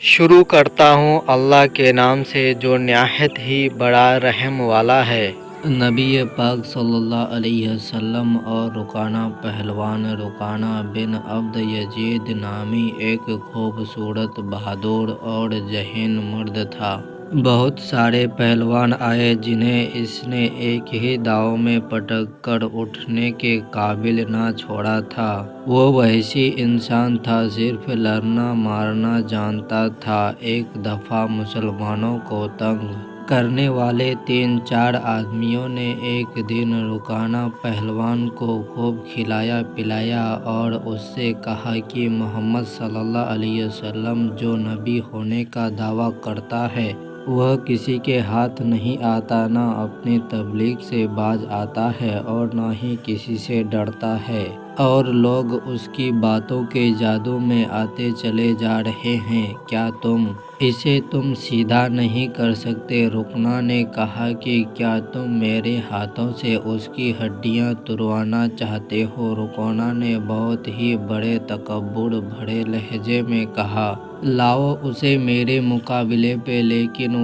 شروع کرتا ہوں اللہ کے نام سے جو نہایت ہی بڑا رحم والا ہے۔ نبی پاک صلی اللہ علیہ وسلم اور رکانہ پہلوان رکانہ بن عبد یزید نامی ایک خوبصورت، بہادر اور ذہین مرد تھا۔ بہت سارے پہلوان آئے جنہیں اس نے ایک ہی داؤ میں پٹک کر اٹھنے کے قابل نہ چھوڑا تھا۔ وہ وحشی انسان تھا، صرف لڑنا مارنا جانتا تھا۔ ایک دفعہ مسلمانوں کو تنگ کرنے والے 3-4 آدمیوں نے ایک دن رکانہ پہلوان کو خوب کھلایا پلایا اور اس سے کہا کہ محمد صلی اللہ علیہ وسلم جو نبی ہونے کا دعویٰ کرتا ہے وہ کسی کے ہاتھ نہیں آتا، نہ اپنی تبلیغ سے باز آتا ہے اور نہ ہی کسی سے ڈرتا ہے، اور لوگ اس کی باتوں کے جادو میں آتے چلے جا رہے ہیں۔ کیا اسے تم سیدھا نہیں کر سکتے؟ رکانہ نے کہا کہ کیا تم میرے ہاتھوں سے اس کی ہڈیاں توڑوانا چاہتے ہو؟ رکانہ نے بہت ہی بڑے تکبر بھرے لہجے میں کہا، لاؤ اسے میرے مقابلے پہ، لیکن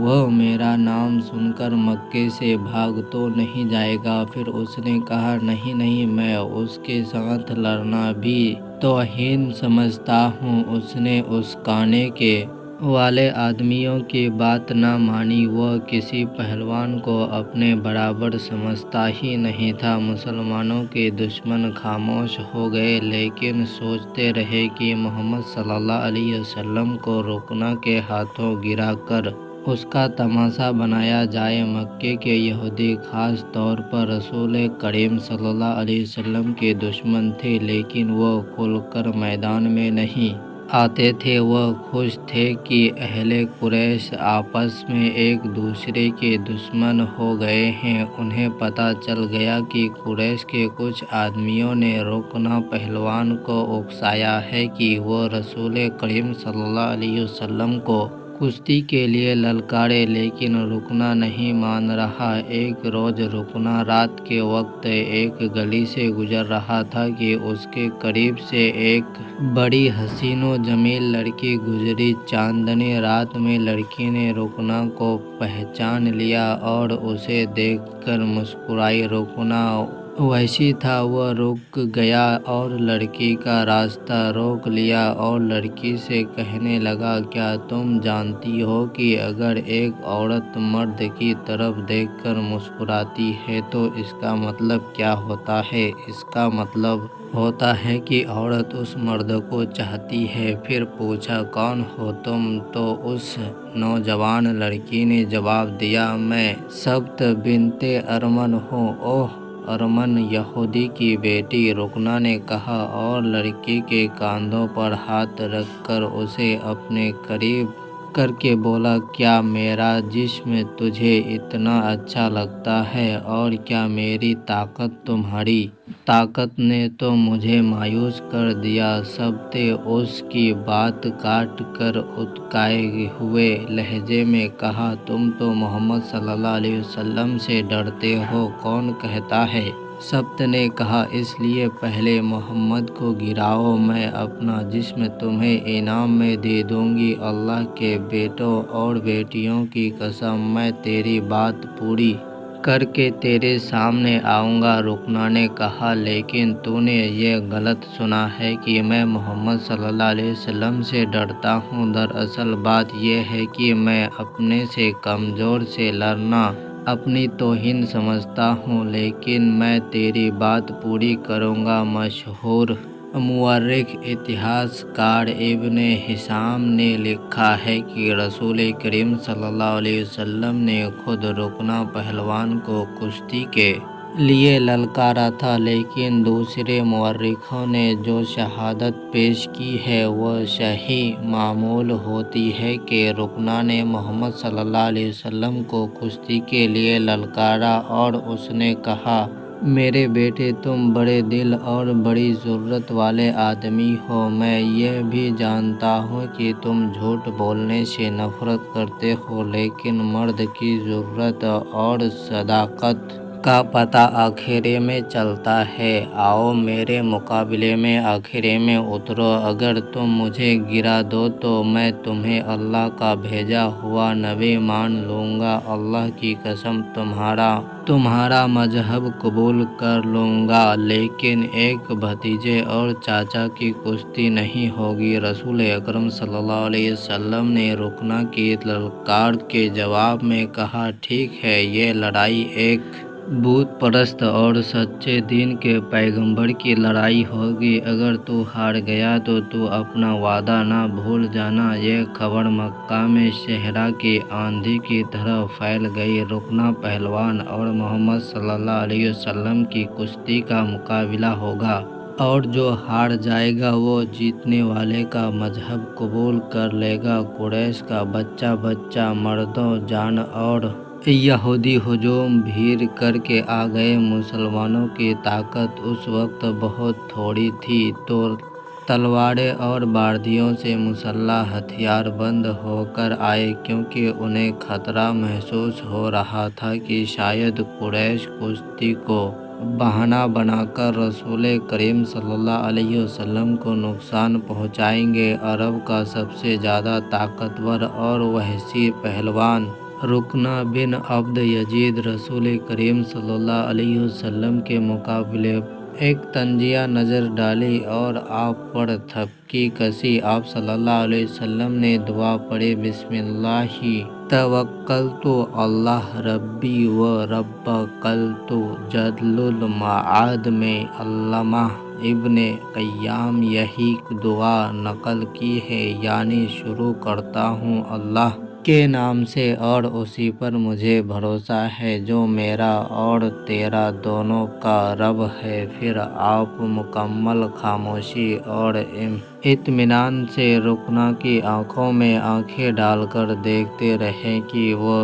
وہ میرا نام سن کر مکے سے بھاگ تو نہیں جائے گا۔ پھر اس نے کہا، نہیں، میں اس کے ساتھ لڑنا بھی توہین سمجھتا ہوں۔ اس نے اکسانے والے آدمیوں کی بات نہ مانی، وہ کسی پہلوان کو اپنے برابر سمجھتا ہی نہیں تھا۔ مسلمانوں کے دشمن خاموش ہو گئے، لیکن سوچتے رہے کہ محمد صلی اللہ علیہ وسلم کو رکانہ کے ہاتھوں گرا کر اس کا تماشا بنایا جائے۔ مکے کے یہودی خاص طور پر رسول کریم صلی اللہ علیہ وسلم کے دشمن تھے، لیکن وہ کھل کر میدان میں نہیں آتے تھے۔ وہ خوش تھے کہ اہل قریش آپس میں ایک دوسرے کے دشمن ہو گئے ہیں۔ انہیں پتہ چل گیا کہ قریش کے کچھ آدمیوں نے رکانہ پہلوان کو اکسایا ہے کہ وہ رسول کریم صلی اللہ علیہ وسلم کو کشتی کے لیے للکارے، لیکن رکانہ نہیں مان رہا۔ ایک روز رکانہ رات کے وقت ایک گلی سے گزر رہا تھا کہ اس کے قریب سے ایک بڑی حسین و جمیل لڑکی گزری۔ چاندنی رات میں لڑکی نے رکانہ کو پہچان لیا اور اسے دیکھ کر مسکرائی۔ رکانہ وحشی تھا، وہ رک گیا اور لڑکی کا راستہ روک لیا اور لڑکی سے کہنے لگا، کیا تم جانتی ہو کہ اگر ایک عورت مرد کی طرف دیکھ کر مسکراتی ہے تو اس کا مطلب کیا ہوتا ہے؟ اس کا مطلب ہوتا ہے کہ عورت اس مرد کو چاہتی ہے۔ پھر پوچھا، کون ہو تم؟ تو اس نوجوان لڑکی نے جواب دیا، میں سبت بنت ارمن ہوں۔ اوہ، ارمن یہودی کی بیٹی، رکانہ نے کہا اور لڑکی کے کاندھوں پر ہاتھ رکھ کر اسے اپنے قریب کر کے بولا، کیا میرا جسم تجھے اتنا اچھا لگتا ہے؟ اور کیا میری طاقت تمہاری طاقت نے تو مجھے مایوس کر دیا؟ سبت اس کی بات کاٹ کر اتکائے ہوئے لہجے میں کہا، تم تو محمد صلی اللہ علیہ وسلم سے ڈرتے ہو۔ کون کہتا ہے؟ سبت نے کہا، اس لیے پہلے محمد کو گراؤ، میں اپنا جسم تمہیں انعام میں دے دوں گی۔ اللہ کے بیٹوں اور بیٹیوں کی قسم، میں تیری بات پوری کر کے تیرے سامنے آؤں گا۔ رکانہ نے کہا، لیکن تو نے یہ غلط سنا ہے کہ میں محمد صلی اللہ علیہ وسلم سے ڈرتا ہوں۔ دراصل بات یہ ہے کہ میں اپنے سے کمزور سے لڑنا اپنی توہین سمجھتا ہوں، لیکن میں تیری بات پوری کروں گا۔ مشہور مورخ اتہاس کار ابن ہشام نے لکھا ہے کہ رسول کریم صلی اللہ علیہ وسلم نے خود رکانہ پہلوان کو کشتی کے لیے للکارا تھا، لیکن دوسرے مورخوں نے جو شہادت پیش کی ہے وہ صحیح معلوم ہوتی ہے کہ رکانہ نے محمد صلی اللہ علیہ وسلم کو کشتی کے لیے للکارا اور اس نے کہا، میرے بیٹے، تم بڑے دل اور بڑی جرأت والے آدمی ہو۔ میں یہ بھی جانتا ہوں کہ تم جھوٹ بولنے سے نفرت کرتے ہو، لیکن مرد کی جرأت اور صداقت کا پتہ آخرے میں چلتا ہے۔ آؤ میرے مقابلے میں آخرے میں اترو، اگر تم مجھے گرا دو تو میں تمہیں اللہ کا بھیجا ہوا نبی مان لوں گا۔ اللہ کی قسم تمہارا مذہب قبول کر لوں گا، لیکن ایک بھتیجے اور چاچا کی کشتی نہیں ہوگی۔ رسول اکرم صلی اللہ علیہ وسلم نے رکنا کی للکار کے جواب میں کہا، ٹھیک ہے، یہ لڑائی ایک بت پرست اور سچے دین کے پیغمبر کی لڑائی ہوگی۔ اگر تو ہار گیا تو تو اپنا وعدہ نہ بھول جانا۔ یہ خبر مکہ میں صحرا کی آندھی کی طرح پھیل گئی۔ رکنا پہلوان اور محمد صلی اللہ علیہ وسلم کی کشتی کا مقابلہ ہوگا، اور جو ہار جائے گا وہ جیتنے والے کا مذہب قبول کر لے گا۔ قریش کا بچہ بچہ، مردوں جان اور یہودی ہجوم بھیڑ کر کے آ گئے۔ مسلمانوں کی طاقت اس وقت بہت تھوڑی تھی، تو تلواریں اور باردیوں سے مسلح ہتھیار بند ہو کر آئے، کیونکہ انہیں خطرہ محسوس ہو رہا تھا کہ شاید قریش کشتی کو بہانہ بنا کر رسول کریم صلی اللہ علیہ وسلم کو نقصان پہنچائیں گے۔ عرب کا سب سے زیادہ طاقتور اور وحشی پہلوان رکنا بن عبد یزید رسول کریم صلی اللہ علیہ وسلم کے مقابلے ایک طنزیہ نظر ڈالی اور آپ پر تھپکی کسی۔ آپ صلی اللہ علیہ وسلم نے دعا پڑھی، بسم اللہ توکلت اللہ ربی و ربکم۔ زاد المعاد میں علامہ ابن قیم یہی دعا نقل کی ہے، یعنی شروع کرتا ہوں اللہ کے نام سے، اور اسی پر مجھے بھروسہ ہے جو میرا اور تیرا دونوں کا رب ہے۔ پھر آپ مکمل خاموشی اور اطمینان سے رکنا کی آنکھوں میں آنکھیں ڈال کر دیکھتے رہے کہ وہ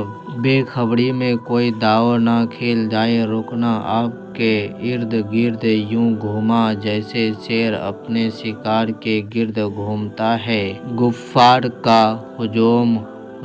بے خبری میں کوئی داؤ نہ کھیل جائے۔ رکنا آپ کے ارد گرد یوں گھوما جیسے شیر اپنے شکار کے گرد گھومتا ہے۔ کفار کا ہجوم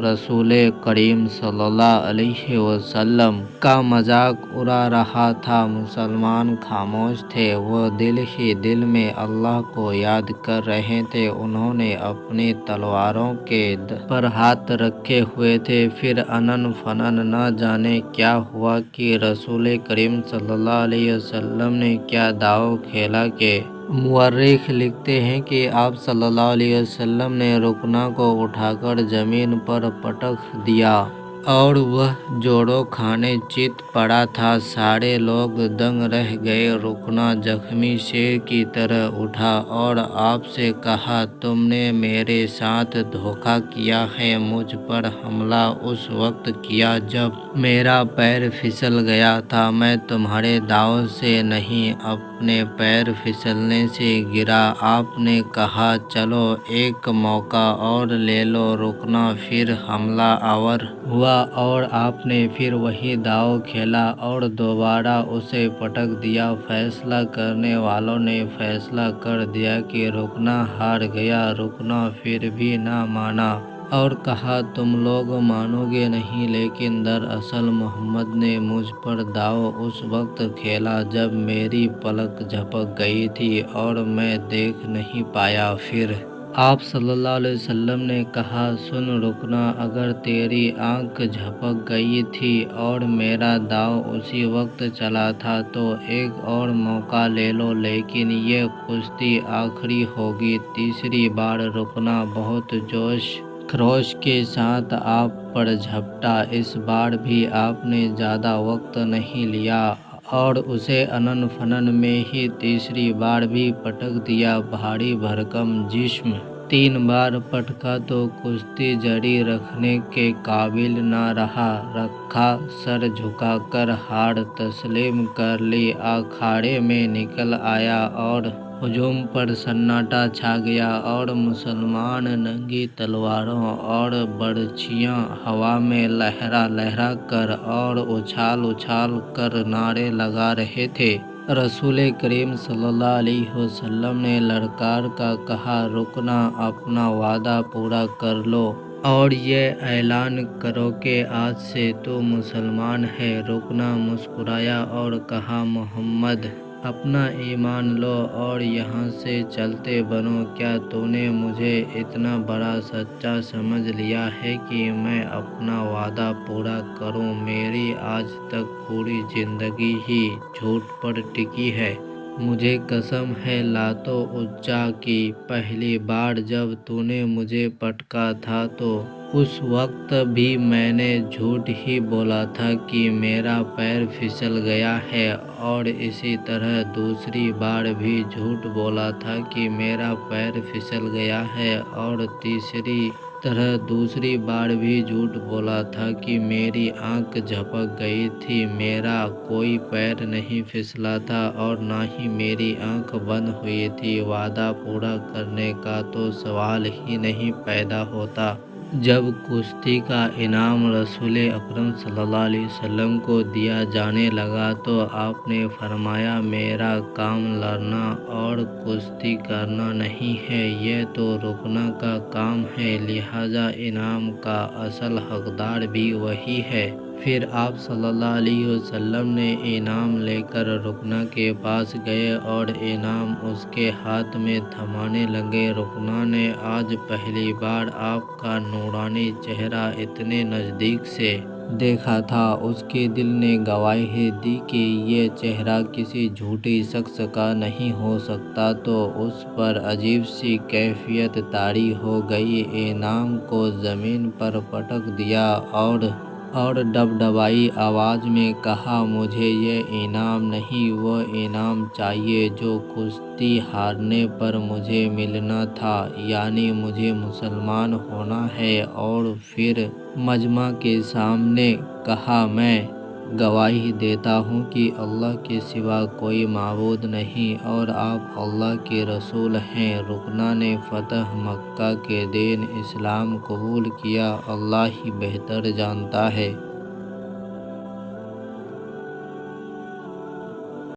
رسول کریم صلی اللہ علیہ وسلم کا مذاق اڑا رہا تھا۔ مسلمان خاموش تھے، وہ دل ہی دل میں اللہ کو یاد کر رہے تھے۔ انہوں نے اپنی تلواروں کے پر ہاتھ رکھے ہوئے تھے۔ پھر انن فنن نہ جانے کیا ہوا کہ رسول کریم صلی اللہ علیہ وسلم نے کیا داؤ کھیلا کہ مورخ لکھتے ہیں کہ آپ صلی اللہ علیہ وسلم نے رکنا کو اٹھا کر زمین پر پٹک دیا، اور وہ جوڑوں کھانے چت پڑا تھا۔ سارے لوگ دنگ رہ گئے۔ رکنا زخمی شیر کی طرح اٹھا اور آپ سے کہا، تم نے میرے ساتھ دھوکہ کیا ہے۔ مجھ پر حملہ اس وقت کیا جب میرا پیر پھسل گیا تھا۔ میں تمہارے داؤ سے نہیں، اپنے پیر پھسلنے سے گرا۔ آپ نے کہا، چلو ایک موقع اور لے لو۔ رکنا پھر حملہ آور ہوا، اور آپ نے پھر وہی داؤ کھیلا اور دوبارہ اسے پٹک دیا۔ فیصلہ کرنے والوں نے فیصلہ کر دیا کہ رکنا ہار گیا۔ رکنا پھر بھی نہ مانا اور کہا، تم لوگ مانو گے نہیں، لیکن دراصل محمد نے مجھ پر داؤ اس وقت کھیلا جب میری پلک جھپک گئی تھی اور میں دیکھ نہیں پایا۔ پھر آپ صلی اللہ علیہ وسلم نے کہا، سن رکنا، اگر تیری آنکھ جھپک گئی تھی اور میرا داؤ اسی وقت چلا تھا تو ایک اور موقع لے لو، لیکن یہ کشتی آخری ہوگی۔ تیسری بار رکنا بہت جوش خروش کے ساتھ آپ پر جھپٹا۔ اس بار بھی آپ نے زیادہ وقت نہیں لیا اور اسے انن فنن میں ہی تیسری بار بھی پٹک دیا۔ بھاری بھرکم جسم 3 بار پٹکا تو کشتی جاری رکھنے کے قابل نہ رہا۔ رکھا سر جھکا کر ہار تسلیم کر لی، اکھاڑے میں نکل آیا اور ہجوم پر سناٹا چھا گیا، اور مسلمان ننگی تلواروں اور برچھیاں ہوا میں لہرا لہرا کر اور اچھال اچھال کر نعرے لگا رہے تھے۔ رسول کریم صلی اللہ علیہ وسلم نے للکار کر کہا، رکنا، اپنا وعدہ پورا کر لو۔ اور یہ اعلان کرو کہ آج سے تو مسلمان ہے۔ رکنا مسکرایا اور کہا محمد اپنا ایمان لو اور یہاں سے چلتے بنو۔ کیا تو نے مجھے اتنا بڑا سچا سمجھ لیا ہے کہ میں اپنا وعدہ پورا کروں؟ میری آج تک پوری زندگی ہی جھوٹ پر ٹکی ہے۔ مجھے قسم ہے لات و عزا کی، پہلی بار جب تو نے مجھے پٹکا تھا تو اس وقت بھی میں نے جھوٹ ہی بولا تھا کہ میرا پیر پھسل گیا ہے، اور اسی طرح دوسری بار بھی جھوٹ بولا تھا کہ میرا پیر پھسل گیا ہے، اور تیسری طرح دوسری بار بھی جھوٹ بولا تھا کہ میری آنکھ جھپک گئی تھی۔ میرا کوئی پیر نہیں پھسلا تھا اور نہ ہی میری آنکھ بند ہوئی تھی۔ وعدہ پورا کرنے کا تو سوال ہی نہیں پیدا ہوتا۔ جب کشتی کا انعام رسول اکرم صلی اللہ علیہ وسلم کو دیا جانے لگا تو آپ نے فرمایا میرا کام لڑنا اور کشتی کرنا نہیں ہے، یہ تو رکنا کا کام ہے، لہٰذا انعام کا اصل حقدار بھی وہی ہے۔ پھر آپ صلی اللہ علیہ وسلم نے انعام لے کر رکنا کے پاس گئے اور انعام اس کے ہاتھ میں تھمانے لگے۔ رکنا نے آج پہلی بار آپ کا نورانی چہرہ اتنے نزدیک سے دیکھا تھا۔ اس کے دل نے گواہی دی کہ یہ چہرہ کسی جھوٹی شخص کا نہیں ہو سکتا، تو اس پر عجیب سی کیفیت طاری ہو گئی۔ انعام کو زمین پر پٹک دیا اور ڈبڈبائی آواز میں کہا مجھے یہ انعام نہیں، وہ انعام چاہیے جو کشتی ہارنے پر مجھے ملنا تھا، یعنی مجھے مسلمان ہونا ہے۔ اور پھر مجمع کے سامنے کہا میں گواہی دیتا ہوں کہ اللہ کے سوا کوئی معبود نہیں اور آپ اللہ کے رسول ہیں۔ رکنا نے فتح مکہ کے دن اسلام قبول کیا۔ اللہ ہی بہتر جانتا ہے۔